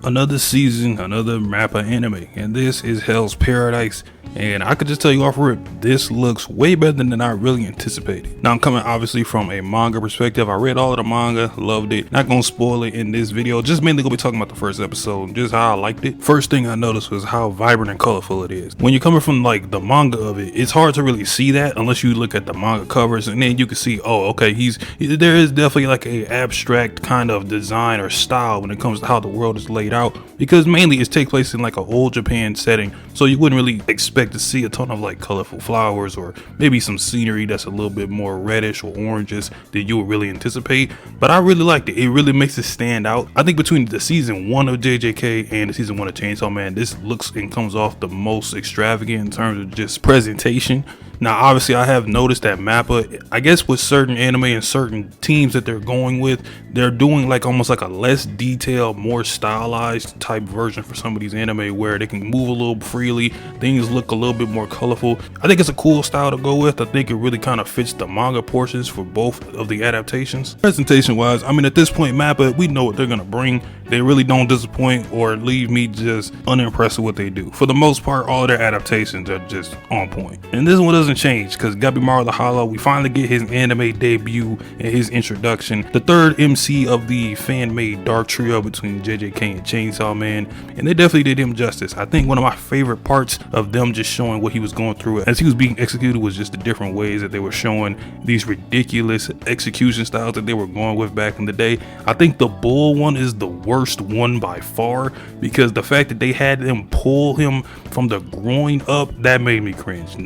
Another season, another Mappa anime, and this is Hell's Paradise. And I could just tell you off rip, this looks way better than I really anticipated. Now I'm coming obviously from a manga perspective. I read all of the manga, loved it. Not gonna spoil it in this video, just mainly gonna be talking about the first episode, just how I liked it. First thing I noticed was how vibrant and colorful it is. When you're coming from like the manga of it, it's hard to really see that unless you look at the manga covers, and then you can see, oh, okay, there is definitely like a abstract kind of design or style when it comes to how the world is laid out, because mainly it takes place in like an old Japan setting, so you wouldn't really expect to see a ton of like colorful flowers or maybe some scenery that's a little bit more reddish or oranges than you would really anticipate. But I really liked it. It really makes it stand out. I think between the season 1 of JJK and the season 1 of Chainsaw Man, this looks and comes off the most extravagant in terms of just presentation. Now, obviously, I have noticed that Mappa, I guess with certain anime and certain teams that they're going with, they're doing like almost like a less detailed, more stylized type version for some of these anime where they can move a little freely, things look a little bit more colorful. I think it's a cool style to go with. I think it really kind of fits the manga portions for both of the adaptations. Presentation wise, I mean, at this point, Mappa, we know what they're gonna bring. They really don't disappoint or leave me just unimpressed with what they do. For the most part, all their adaptations are just on point. And this one doesn't change because Gabimaru the Hollow, we finally get his anime debut and his introduction. The third MC of the fan-made dark trio between JJK and Chainsaw Man, and they definitely did him justice. I think one of my favorite parts of them just showing what he was going through as he was being executed was just the different ways that they were showing these ridiculous execution styles that they were going with back in the day. I think the bull one is the worst one by far, because the fact that they had them pull him from the groin up, that made me cringe.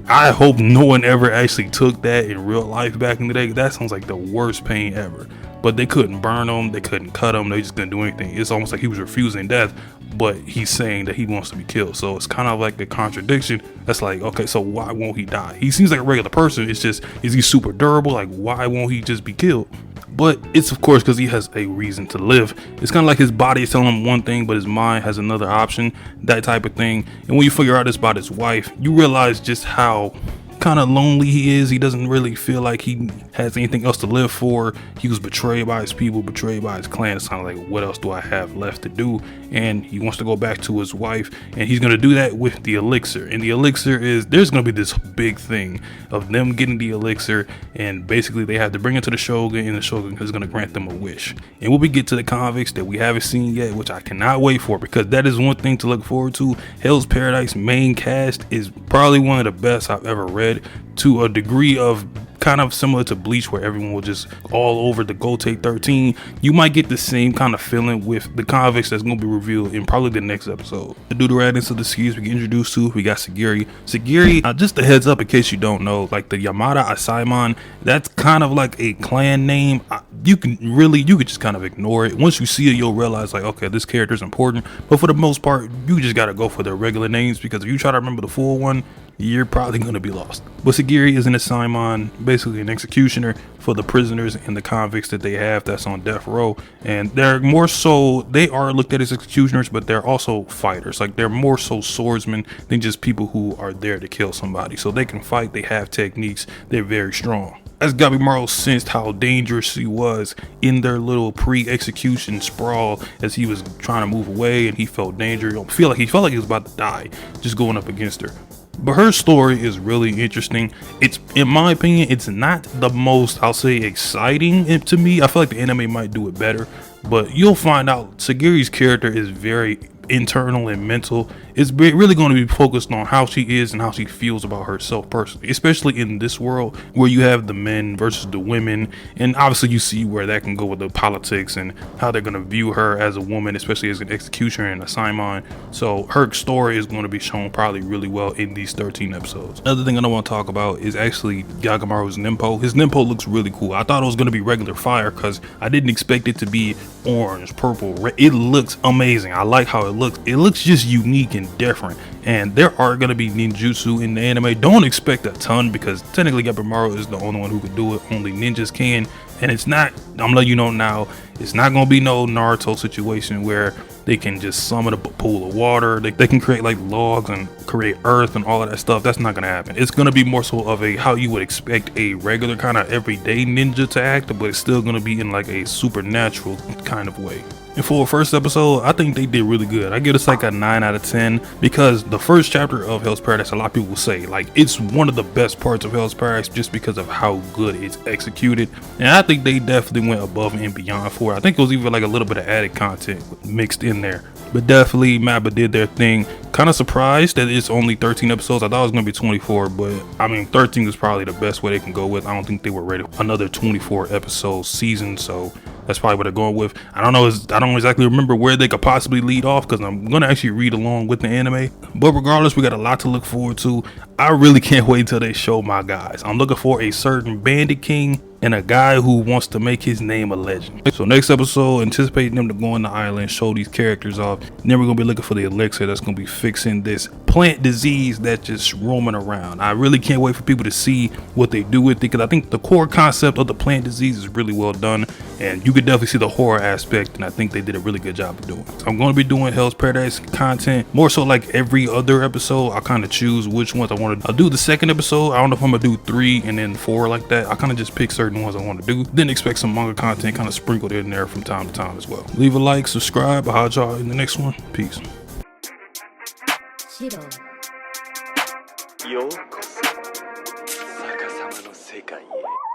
I hope no one ever actually took that in real life back in the day. That sounds like the worst pain ever. But they couldn't burn him, they couldn't cut him, they just couldn't do anything. It's almost like he was refusing death, but he's saying that he wants to be killed. So it's kind of like a contradiction. That's like, okay, so why won't he die? He seems like a regular person. It's just, is he super durable? Like, why won't he just be killed? But it's of course because he has a reason to live. It's kind of like his body is telling him one thing, but his mind has another option, that type of thing. And when you figure out this about his wife, you realize just how kind of lonely he is. He doesn't really feel like he has anything else to live for. He was betrayed by his people, betrayed by his clan. It's kind of like, what else do I have left to do? And he wants to go back to his wife, and he's going to do that with the elixir. And the elixir is, there's going to be this big thing of them getting the elixir, and basically they have to bring it to the Shogun, and the Shogun is going to grant them a wish. And when we get to the convicts that we haven't seen yet, which I cannot wait for, because that is one thing to look forward to. Hell's Paradise main cast is probably one of the best I've ever read, to a degree of kind of similar to Bleach, where everyone will just all over the Gote 13. You might get the same kind of feeling with the convicts that's going to be revealed in probably the next episode. The dude right into the series we get introduced to, we got Sagiri. Just a heads up in case you don't know, like the Yamada Asaimon, that's kind of like a clan name. You could just kind of ignore it. Once you see it, you'll realize like, okay, this character is important. But for the most part, you just got to go for their regular names, because if you try to remember the full one, you're probably going to be lost. But Sagiri is an Asaimon, basically an executioner for the prisoners and the convicts that they have that's on death row. And they're more so, they are looked at as executioners, but they're also fighters. Like, they're more so swordsmen than just people who are there to kill somebody. So they can fight, they have techniques, they're very strong. As Gabimaru sensed how dangerous he was in their little pre-execution sprawl as he was trying to move away, and he felt danger. He felt like he was about to die just going up against her. But her story is really interesting. It's, in my opinion, it's not the most, I'll say, exciting to me. I feel like the anime might do it better, but you'll find out Sagiri's character is very internal and mental. It's really going to be focused on how she is and how she feels about herself personally, especially in this world where you have the men versus the women, and obviously you see where that can go with the politics and how they're going to view her as a woman, especially as an executioner and a Simon. So her story is going to be shown probably really well in these 13 episodes. Another thing I don't want to talk about is actually Gabimaru's Ninpo. His Ninpo looks really cool. I thought it was going to be regular fire because I didn't expect it to be orange, purple, red. It looks amazing. I like how it looks. It looks just unique and different, and there are going to be ninjutsu in the anime. Don't expect a ton, because technically Gabimaru is the only one who can do it. Only ninjas can, and it's not, I'm letting you know now, it's not going to be no Naruto situation where they can just summon a pool of water. They can create like logs and create earth and all of that stuff. That's not going to happen. It's going to be more so of a how you would expect a regular kind of everyday ninja to act, but it's still going to be in like a supernatural kind of way. And for a first episode, I think they did really good. I give this like a 9 out of 10 because the first chapter of Hell's Paradise, a lot of people will say like it's one of the best parts of Hell's Paradise just because of how good it's executed. And I think they definitely went above and beyond for it. I think it was even like a little bit of added content mixed in there. But definitely Mappa did their thing. Kind of surprised that it's only 13 episodes. I thought it was going to be 24, but I mean 13 is probably the best way they can go with. I don't think they were ready for another 24 episode season, so that's probably what they're going with. I don't exactly remember where they could possibly lead off because I'm going to actually read along with the anime. But regardless, we got a lot to look forward to. I really can't wait until they show my guys. I'm looking for a certain bandit king and a guy who wants to make his name a legend. So next episode, anticipating them to go on the island, show these characters off. And then we're going to be looking for the elixir that's going to be fixing this plant disease that's just roaming around. I really can't wait for people to see what they do with it because I think the core concept of the plant disease is really well done. And you could definitely see the horror aspect, and I think they did a really good job of doing it. So I'm going to be doing Hell's Paradise content more so like every other episode. I'll kind of choose which ones I want to. I'll do the second episode. I don't know if I'm going to do 3 and then 4 like that. I kind of just pick certain ones I want to do. Then expect some manga content kind of sprinkled in there from time to time as well. Leave a like, subscribe. I'll y'all in the next one. Peace. ようこそ逆さまの世界へ。